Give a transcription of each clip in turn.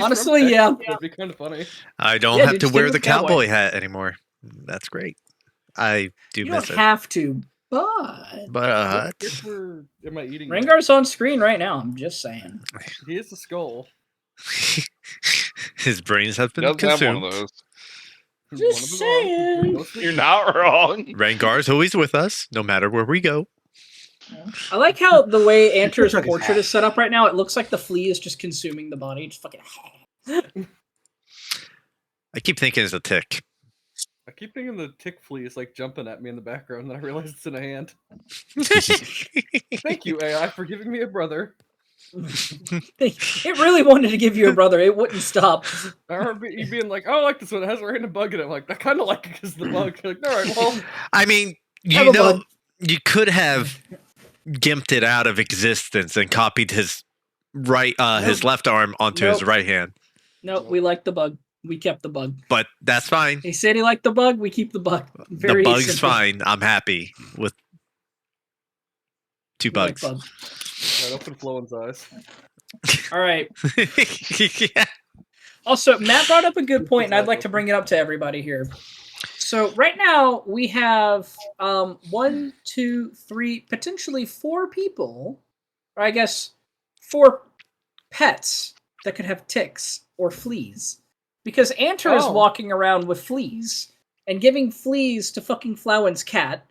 Honestly, yeah. That'd be kind of funny. I don't have to wear the cowboy hat anymore. That's great. I do you miss don't it. have to, but Am I eating? Rengar's on screen right now. I'm just saying. He is a skull. His brains have been Doesn't have consumed. one of those. Just saying. You're not wrong. Rengar's always with us, no matter where we go. I like how the way Anter's portrait is set up right now. It looks like the flea is just consuming the body. Just fucking. I keep thinking it's a tick. I keep thinking the tick flea is like jumping at me in the background, and then I realize it's in a hand. Thank you, AI, for giving me a brother. It really wanted to give you a brother. It wouldn't stop. I remember you being like, "Oh, I like this one. It has a random bug in it." I'm like, I kind of like it because the bug. Like, all right, well. I mean, you know, you could have gimped it out of existence and copied his his left arm onto his right hand. No, we like the bug. We kept the bug. But that's fine. He said he liked the bug. We keep the bug. The bug's fine. I'm happy with 2 bugs. Right, open Flowen's eyes. All right. Yeah. Also, Matt brought up a good point, and I'd like to bring it up to everybody here. So right now we have 1, 2, 3, potentially 4 people, or I guess 4 pets that could have ticks or fleas. Because Anter is walking around with fleas and giving fleas to fucking Flowen's cat,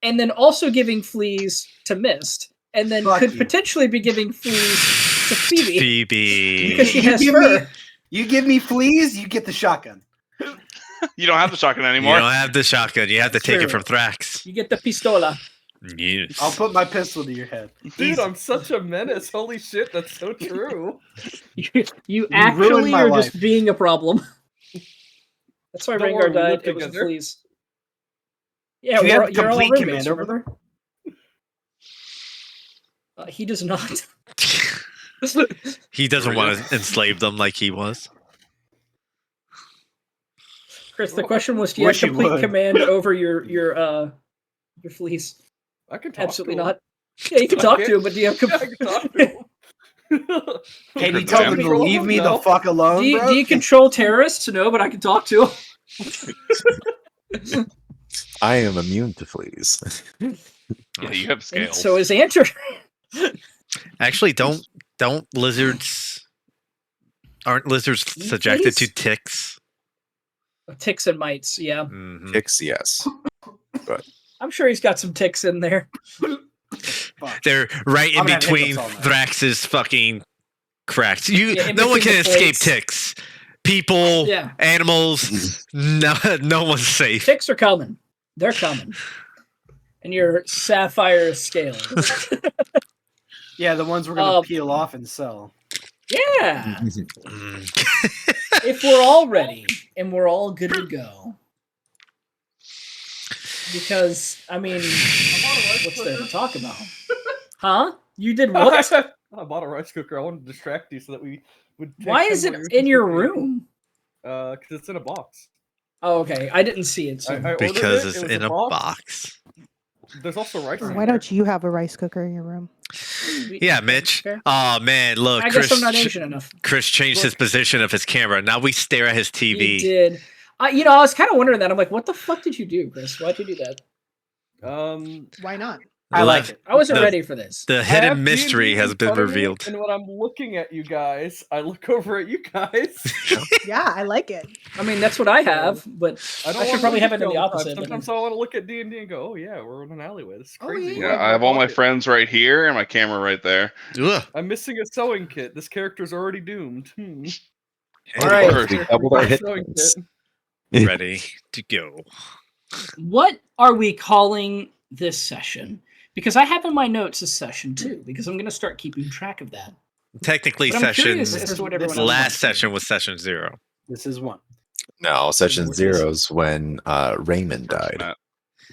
and then also giving fleas to Mist, and then potentially be giving fleas to Phoebe. Because she has fur. You give me fleas, you get the shotgun. You don't have the shotgun anymore. You don't have the shotgun. You have to take it from Thrax. You get the pistola. Yes. I'll put my pistol to your head. Dude, I'm such a menace. Holy shit, that's so true. You actually are just being a problem. That's why Rengar died. It was together. fleas. Yeah, you have you're all complete roommates, command over them? He does not. He doesn't want to enslave them like he was. Chris, the question was, do you have complete command over your fleas? I can talk Absolutely to him. not. Yeah, you can talk to him, but do you have Yeah, I can talk to him. Can you tell them to leave me the fuck alone, do bro? you control terrorists? No, but I can talk to him. I am immune to fleas. Yeah, you have scales. And so is Anter. Actually, aren't lizards subjected to ticks? Ticks and mites, yeah. Mm-hmm. Ticks, yes. But I'm sure he's got some ticks in there. They're right in between Thrax's fucking cracks. No one can escape ticks. People, animals, no one's safe. Ticks are coming. They're coming. And your sapphire scales. Yeah, the ones we're going to peel off and sell. Yeah. If we're all ready and we're all good to go. Because, I mean, what's there to talk about? Huh? You did what? I bought a rice cooker. I wanted to distract you so that we would. Why is it in your room? Because it's in a box. Oh, okay. I didn't see it. So. Because it's in a box. There's also rice. Why don't you have a rice cooker in your room? Yeah, Mitch. Oh man, look, I guess I'm not Asian enough. Chris changed his position of his camera. Now we stare at his TV. He did. I was kind of wondering that. I'm like, what the fuck did you do, Chris? Why'd you do that? Why not? I like it. I wasn't ready for this. The hidden mystery has been revealed. And when I'm looking at you guys, I look over at you guys. Yeah, I like it. I mean, that's what I have, but I should probably have it in the opposite. Sometimes I want to look at D&D and go, oh yeah, we're in an alleyway. This is crazy. Yeah, I have all my friends right here and my camera right there. Ugh. I'm missing a sewing kit. This character's already doomed. All right. We doubled our hit points. Ready to go. What are we calling this session? Because I have in my notes a session 2, because I'm going to start keeping track of that. Technically, the last session was session 0. This is 1. No, session 0 is when Raymond died.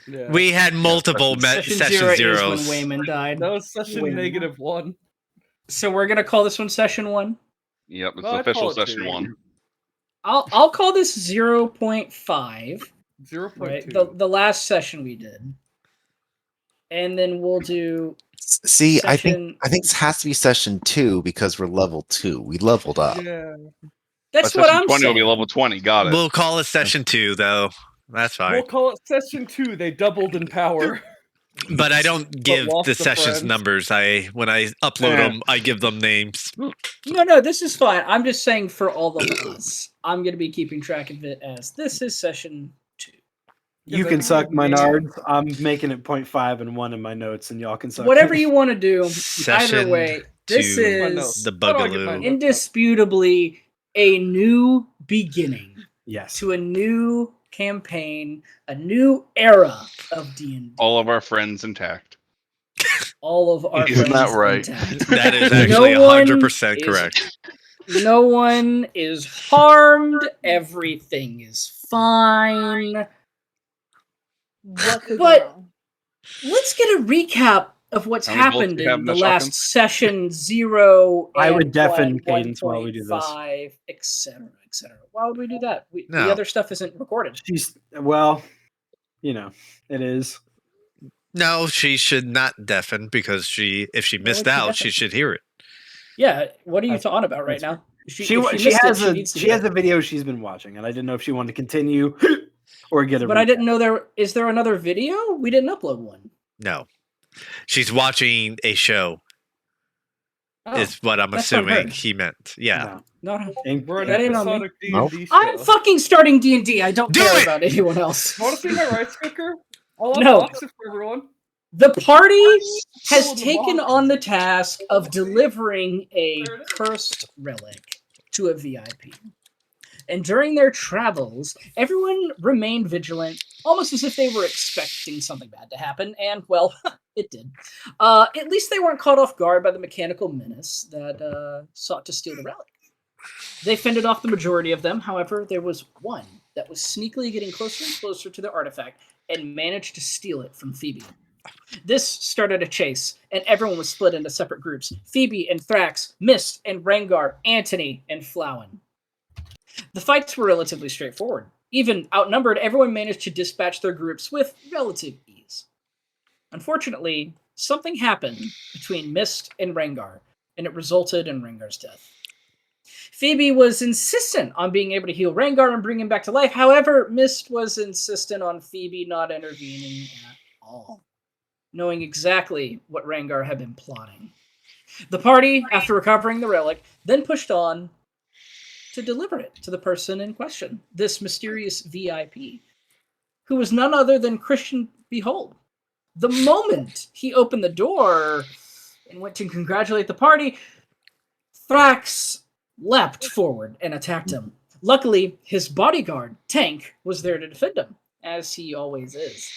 Yeah. We had multiple session zeros. Is when Wayman died. That was session -1. So we're going to call this one session 1? Yep, it's official session 1. I'll call this 0.5. 0.2. Right? The last session we did. and then we'll do. See, I session... think this has to be session 2 because we're level 2. We leveled up. Yeah. That's what I'm 20 saying. will be level 20. Got it. We'll call it session 2, though. That's fine. We'll call it session 2. They doubled in power. But I don't give the sessions friends. numbers. When I upload them, I give them names. No, this is fine. I'm just saying for all of us, I'm going to be keeping track of it as this is session 2. You can suck my nards. I'm making it 0.5 and 1 in my notes, and y'all can suck. Whatever you want to do. Session either way, this is the Bugaloo. Indisputably a new beginning. Yes. To a new campaign, a new era of D&D. All of our friends intact. All of our Isn't friends that right? intact. That is actually 100% correct. No one is harmed. Everything is fine. What could But go wrong? let's get a recap of what's How many bullets happened do you have in in the the last shotgun? session 0 I would and deafen 1, Cadence while we do this. 1.5, etc., etc. Why would we do that? The No. other stuff isn't recorded. It is. No, she should not deafen because if she missed out, she should hear it. Yeah, what are you talking about right now? She has a video she's been watching, and I didn't know if she wanted to continue or get a. But I didn't know is there another video? We didn't upload one. No, she's watching a show. Is what I'm assuming he meant. Yeah. No. We're an That ain't on me. episodic D&D show. I'm fucking starting D&D. I don't care about anyone else. Want to see my rice cooker? I'll No. unbox it for everyone. The party has taken on the task of delivering a cursed relic to a VIP. And during their travels, everyone remained vigilant, almost as if they were expecting something bad to happen, and, well, it did. At least they weren't caught off guard by the mechanical menace that sought to steal the relic. They fended off the majority of them, however, there was one that was sneakily getting closer and closer to the artifact and managed to steal it from Phoebe. This started a chase, and everyone was split into separate groups. Phoebe and Thrax, Mist and Rengar, Antony and Flowen. The fights were relatively straightforward. Even outnumbered, everyone managed to dispatch their groups with relative ease. Unfortunately, something happened between Mist and Rengar, and it resulted in Rengar's death. Phoebe was insistent on being able to heal Rengar and bring him back to life. However, Mist was insistent on Phoebe not intervening at all, knowing exactly what Rengar had been plotting. The party, after recovering the relic, then pushed on to deliver it to the person in question, this mysterious VIP, who was none other than Christian Behold. The moment he opened the door and went to congratulate the party, Thrax leapt forward and attacked him. Luckily, his bodyguard, Tank, was there to defend him, as he always is.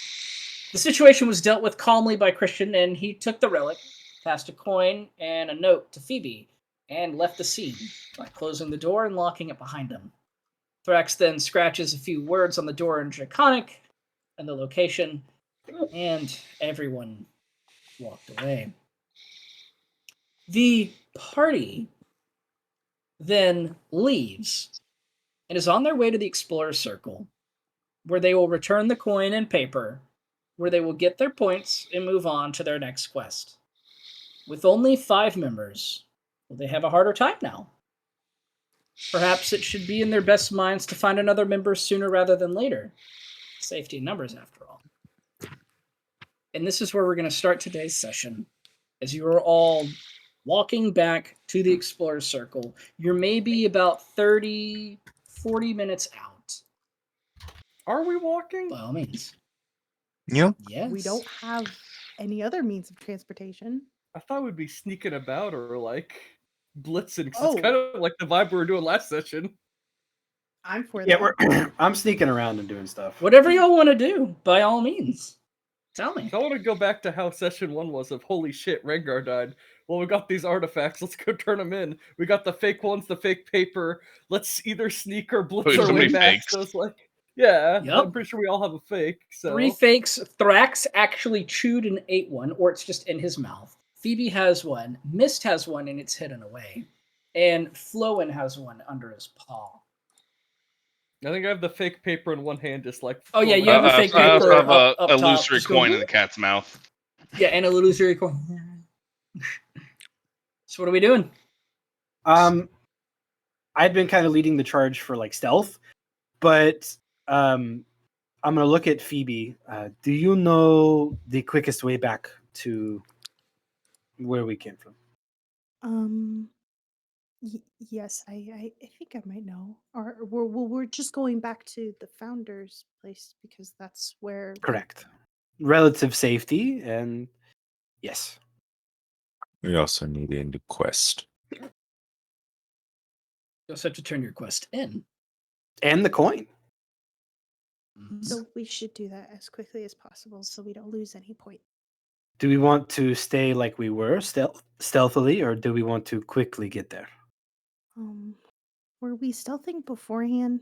The situation was dealt with calmly by Christian, and he took the relic, passed a coin and a note to Phoebe, and left the scene by closing the door and locking it behind him. Thrax then scratches a few words on the door in Draconic and the location, and everyone walked away. The party then leaves and is on their way to the Explorer's Circle, where they will return the coin and paper, where they will get their points and move on to their next quest. With only 5 members, will they have a harder time now? Perhaps it should be in their best minds to find another member sooner rather than later. Safety in numbers, after all. And this is where we're going to start today's session. As you are all walking back to the Explorer's Circle, you're maybe about 30, 40 minutes out. Are we walking? By all means. Yeah. Yes. We don't have any other means of transportation. I thought we'd be sneaking about or like blitzing. It's kind of like the vibe we were doing last session. I'm for that. Yeah, I'm sneaking around and doing stuff. Whatever y'all want to do, by all means. Tell me. I want to go back to how session 1 was of holy shit, Rengar died. Well, we got these artifacts. Let's go turn them in. We got the fake ones, the fake paper. Let's either sneak or blitz our way back. So it's like, yeah, yep. I'm pretty sure we all have a fake. So 3 fakes. Thrax actually chewed and ate one, or it's just in his mouth. Phoebe has one. Mist has one, and it's hidden away. And Flowen has one under his paw. I think I have the fake paper in one hand, just like. Oh yeah, you have a fake paper. I have up a illusory top. coin in the cat's mouth. Yeah, and illusory coin. So what are we doing? I'd been kind of leading the charge for like stealth, but I'm gonna look at Phoebe. Do you know the quickest way back to where we came from? Yes, I think I might know. Or we're just going back to the founder's place because that's where. Correct. Relative safety and yes. We also need a new quest. You also have to turn your quest in. And the coin. So we should do that as quickly as possible so we don't lose any point. Do we want to stay like we were, stealthily, or do we want to quickly get there? Were we stealthing beforehand?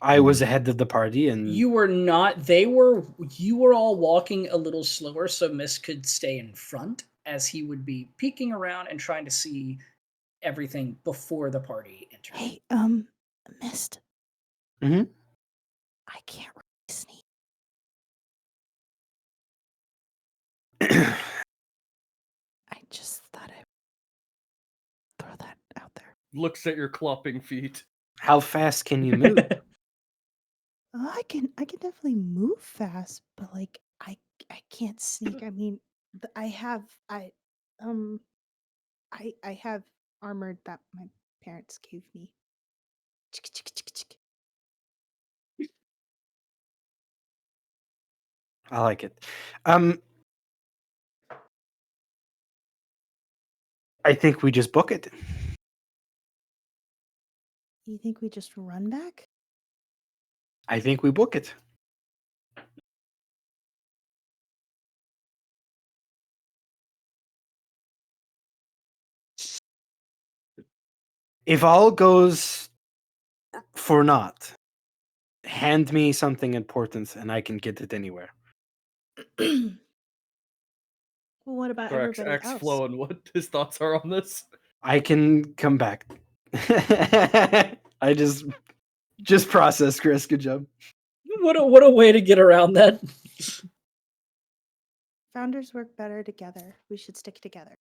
I was ahead of the party, and you were not. They were. You were all walking a little slower, so Mist could stay in front, as he would be peeking around and trying to see everything before the party entered. Hey, Mist. Mm-hmm. I can't really sneak. I just thought I'd throw that out there. Looks at your clopping feet. How fast can you move? I can definitely move fast, but like I can't sneak. I mean, I have armor that my parents gave me. I like it. I think we just book it. You think we just run back? I think we book it. If all goes for naught, hand me something important and I can get it anywhere. Well, what about Thrax everybody asks else? Flo and what his thoughts are on this. I can come back. I just process, Chris. Good job. What a way to get around that. Founders work better together. We should stick together.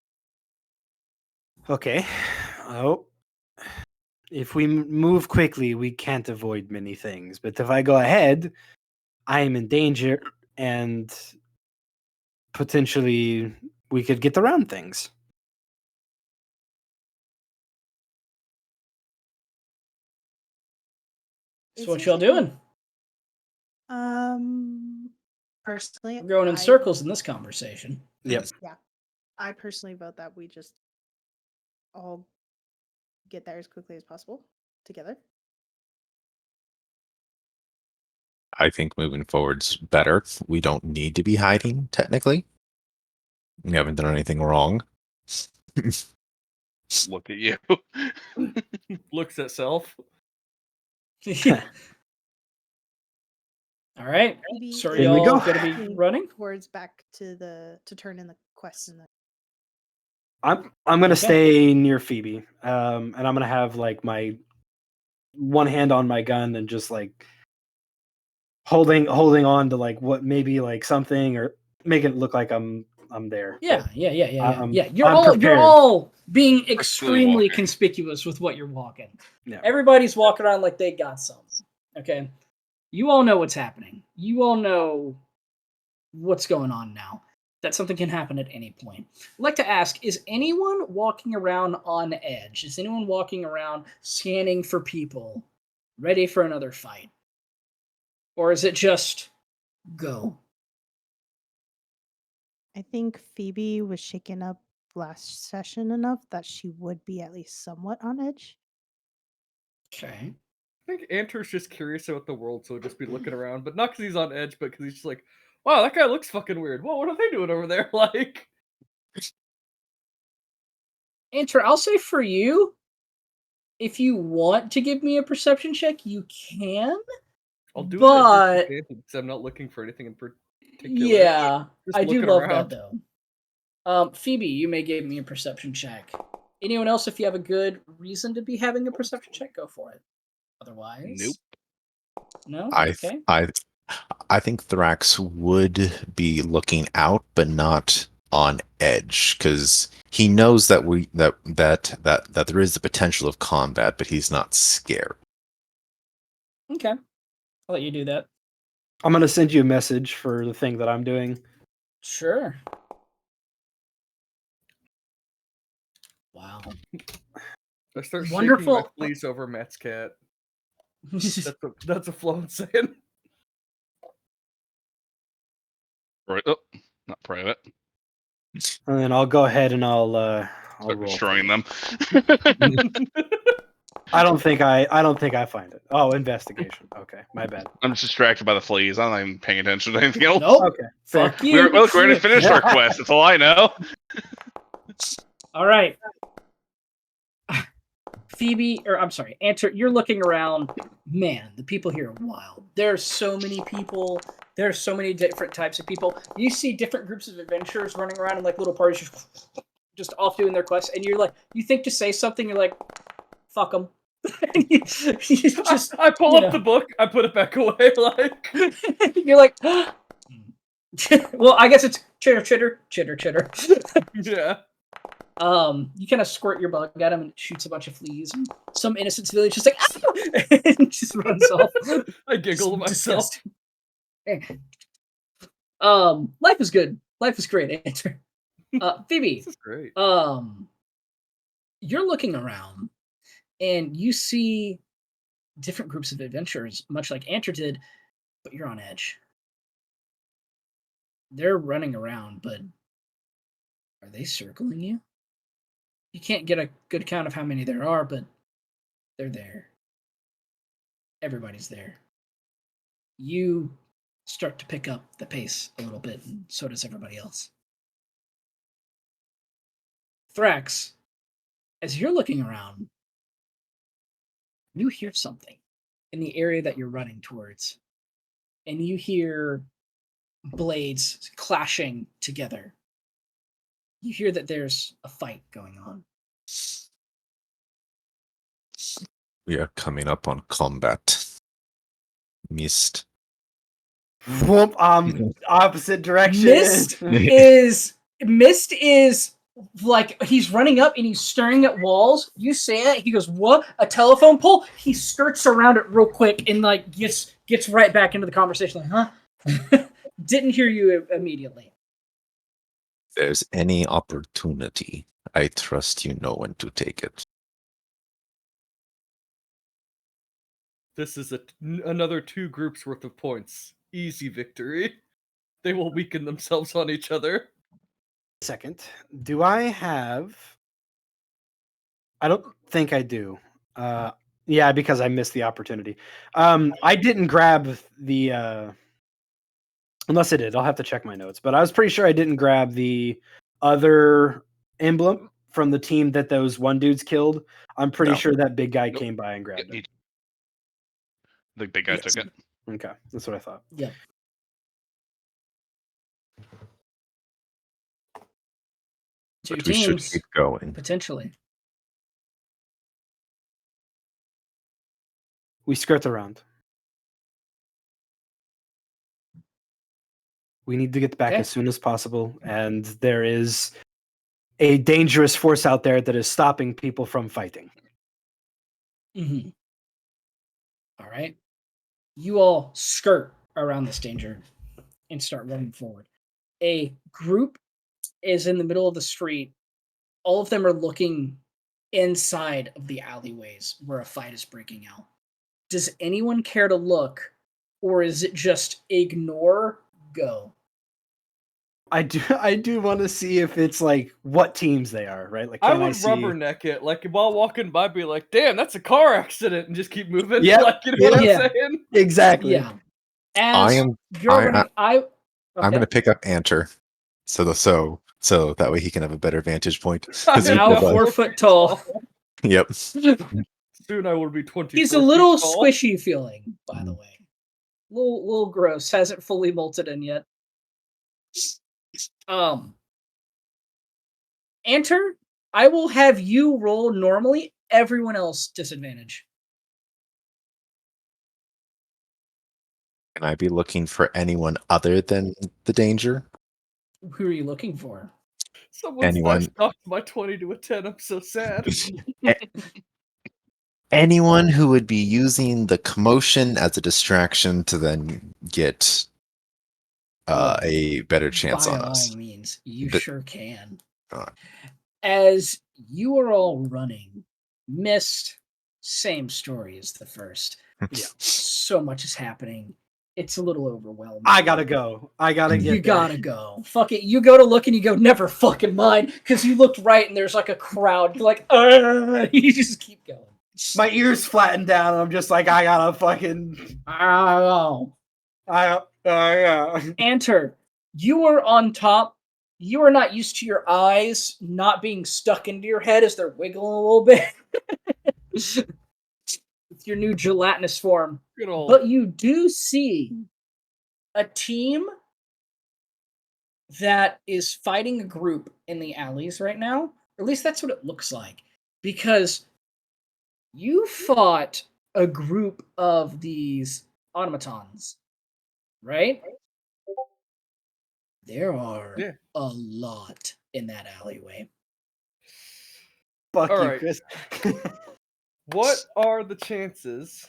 Okay. Oh. If we move quickly, we can't avoid many things. But if I go ahead, I am in danger and potentially we could get around things. So what y'all doing? Personally, We're going in circles in this conversation. Yep. Yeah. I personally vote that we just all get there as quickly as possible together. I think moving forward's better. We don't need to be hiding, technically. We haven't done anything wrong. Look at you. Looks at self. All right. Maybe So are Here we y'all go. going to be running? Towards back to turn in the quest and the. I'm gonna stay near Phoebe, and I'm gonna have like my one hand on my gun and just like holding on to like what maybe like something or make it look like I'm there. Yeah. You're I'm all prepared. you're all being extremely conspicuous with what you're walking. Yeah. Everybody's walking around like they got something. Okay. You all know what's happening. You all know what's going on now. That something can happen at any point. I'd like to ask, is anyone walking around on edge? Is anyone walking around scanning for people, ready for another fight? Or is it just go? I think Phoebe was shaken up last session enough that she would be at least somewhat on edge. Okay. I think Anter's just curious about the world, so he'll just be looking around, but not because he's on edge, but because he's just like, wow, that guy looks fucking weird. Whoa, what are they doing over there? Like, Anter, I'll say for you, if you want to give me a perception check, you can. I'll do but it because I'm not looking for anything in particular. Yeah, Just I do looking love around. that though. Phoebe, you may give me a perception check. Anyone else, if you have a good reason to be having a perception check, go for it. Otherwise, Nope. No. I I think Thrax would be looking out, but not on edge, because he knows that that there is the potential of combat, but he's not scared. Okay, I'll let you do that. I'm gonna send you a message for the thing that I'm doing. Sure. Wow. I start Wonderful. shaking my fleas over Matt's cat. That's a flow I'm saying. Right. Oh, not private. And then I'll go ahead and I'll Start roll. destroying them. I don't think I find it. Oh, investigation. Okay, my bad. I'm just distracted by the fleas. I'm not even paying attention to anything else. Nope. Okay, fair. Fuck you. Look, we already finished our quest. That's all I know. All right. Phoebe, or I'm sorry, Enter, you're looking around. Man, the people here are wild. There's so many people. There's so many different types of people. You see different groups of adventurers running around in like little parties, just off doing their quests, and you're like, you think to say something, you're like, fuck them. I pull up the book, I put it back away, like you're like, well, I guess it's chitter, chitter, chitter, chitter. Yeah. You kind of squirt your bug at him and it shoots a bunch of fleas. And some innocent civilian just like, and just runs off. I giggle to myself. Life is good. Life is great. Answer. Phoebe. This is great. You're looking around and you see different groups of adventurers, much like Anter did, but you're on edge. They're running around, but are they circling you? You can't get a good count of how many there are, but they're there. Everybody's there. You start to pick up the pace a little bit, and so does everybody else. Thrax, as you're looking around, you hear something in the area that you're running towards, and you hear blades clashing together. You hear that there's a fight going on. We are coming up on combat. Mist. Whoop, opposite direction. Mist is like he's running up and he's staring at walls. You say that, he goes, "What? A telephone pole?" He skirts around it real quick and like gets right back into the conversation. Like, huh? Didn't hear you immediately. If there's any opportunity, I trust you know when to take it. This is another 2 groups worth of points. Easy victory. They will weaken themselves on each other. Second, do I have? I don't think I do. Yeah, because I missed the opportunity. I didn't grab the. Unless I did, I'll have to check my notes. But I was pretty sure I didn't grab the other emblem from the team that those one dudes killed. I'm pretty sure that big guy came by and grabbed it. The big guy took it. Okay, that's what I thought. Yeah. Two But we should teams keep going. potentially. We skirt around. We need to get back as soon as possible, and there is a dangerous force out there that is stopping people from fighting. Mm-hmm. All right. You all skirt around this danger and start running forward. A group is in the middle of the street. All of them are looking inside of the alleyways where a fight is breaking out. Does anyone care to look, or is it just ignore, go? I do want to see if it's like what teams they are, right? Like, I would rubberneck it, like while walking by, be like, "Damn, that's a car accident," and just keep moving. Yeah, like, you know what I'm saying? Exactly. Yeah. I'm going to pick up Anter, so that way he can have a better vantage point. Now 4 foot tall. Yep. Soon I will be 20. He's a little squishy feeling, by the way. Little gross. Hasn't fully molted in yet. Enter. I will have you roll normally. Everyone else disadvantage. Can I be looking for anyone other than the danger? Who are you looking for? Someone's dice knocked my 20 to a 10. I'm so sad. Anyone who would be using the commotion as a distraction to then get a better chance on us. By all means, you sure can. As you are all running, Mist, same story as the first. Yeah. So much is happening. It's a little overwhelming. I gotta go. I gotta get. You gotta go. Fuck it. You go to look and you go, never fucking mind, because you looked right and there's like a crowd. You're like, you just keep going. My ears flatten down, and I'm just like, I gotta fucking. Enter. You are on top. You are not used to your eyes not being stuck into your head as they're wiggling a little bit. With your new gelatinous form. But you do see a team that is fighting a group in the alleys right now. Or at least that's what it looks like. Because you fought a group of these automatons, right? There are a lot in that alleyway. Fuck all you, right. Chris. What are the chances?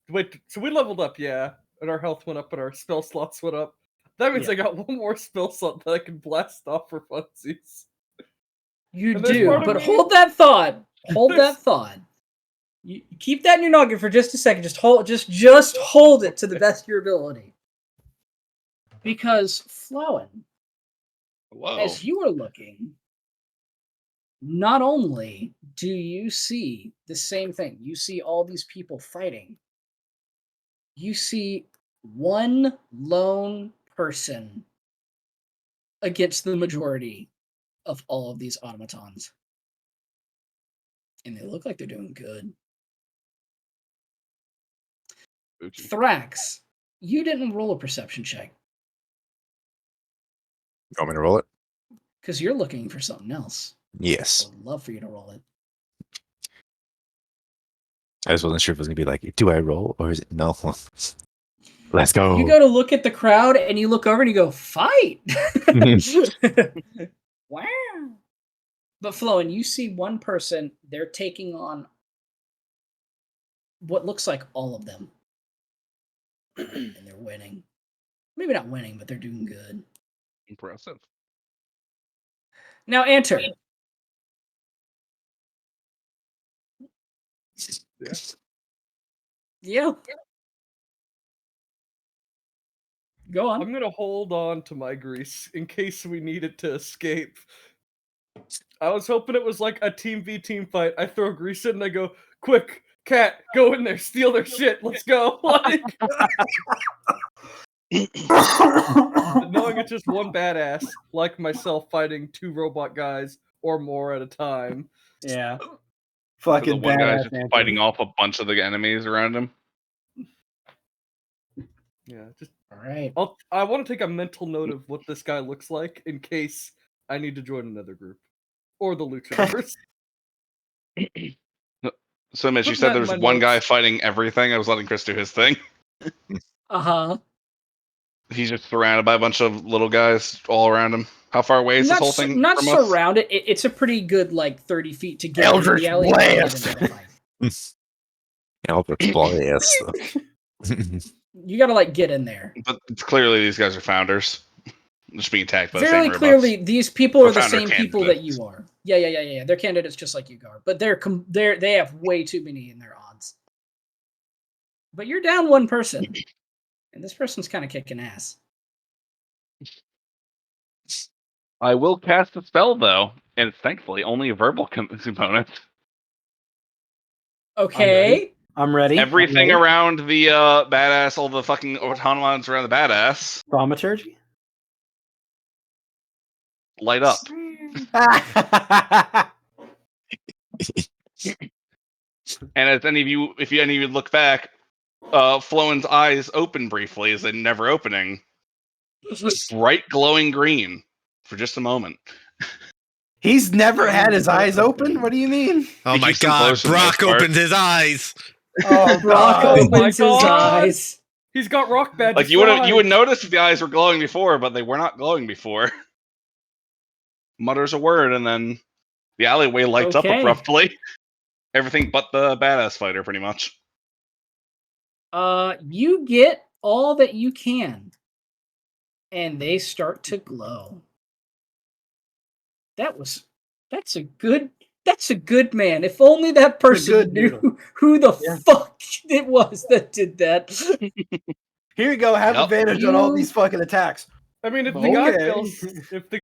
Wait, so we leveled up, and our health went up and our spell slots went up. That means I got one more spell slot that I can blast off for funsies. You do, but hold that thought. Hold that thought. You keep that in your noggin for just a second. Just hold it to the best of your ability. Because Flowen, as you are looking, not only do you see the same thing, you see all these people fighting. You see one lone person against the majority of all of these automatons. And they look like they're doing good. Thrax, you didn't roll a perception check. You want me to roll it? Because you're looking for something else. Yes. I would love for you to roll it. I just wasn't sure if it was going to be like, do I roll or is it no? Let's go. You go to look at the crowd and you look over and you go, fight! Wow. But Flowen, you see one person, they're taking on what looks like all of them. And they're winning. Maybe not winning, but they're doing good. Impressive. Now enter. Yeah. Go on. I'm going to hold on to my grease in case we need it to escape. I was hoping it was like a team v team fight. I throw grease in and I go, quick, cat, go in there, steal their shit, let's go. Like, knowing it's just one badass, like myself, fighting two robot guys or more at a time. Yeah. Fucking the one guy's just fighting off a bunch of the enemies around him. Yeah, just all right. I want to take a mental note of what this guy looks like in case I need to join another group or the Luchadors. So, Mitch, you said there was one guy fighting everything. I was letting Chris do his thing. He's just surrounded by a bunch of little guys all around him. How far away is this whole thing? Not surrounded. It's a pretty good 30 feet to get into the alley. Eldritch Blast. You gotta get in there. But it's clearly these guys are founders. Just being attacked by the same robots. Very clearly, these people are the same people that you are. Yeah. They're candidates just like you are, but they have way too many in their odds. But you're down one person, and this person's kind of kicking ass. I will cast a spell though, and it's thankfully only a verbal component. Okay. I'm ready. Everything around the badass, all the fucking automatons around the badass. Thaumaturgy? Light up. And as if any of you look back, Flowen's eyes open briefly as they never opening. Bright glowing green for just a moment. He's never had his eyes open? What do you mean? Oh my god, Brock opened his eyes. Oh, Brock opens his eyes. He's got rock badges. Like you would notice if the eyes were glowing before, but they were not glowing before. Mutters a word, and then the alleyway lights up abruptly. Everything but the badass fighter, pretty much. You get all that you can, and they start to glow. That's a good man. If only that person knew who the fuck it was that did that. Here you go. Have advantage on all these fucking attacks. I mean, if the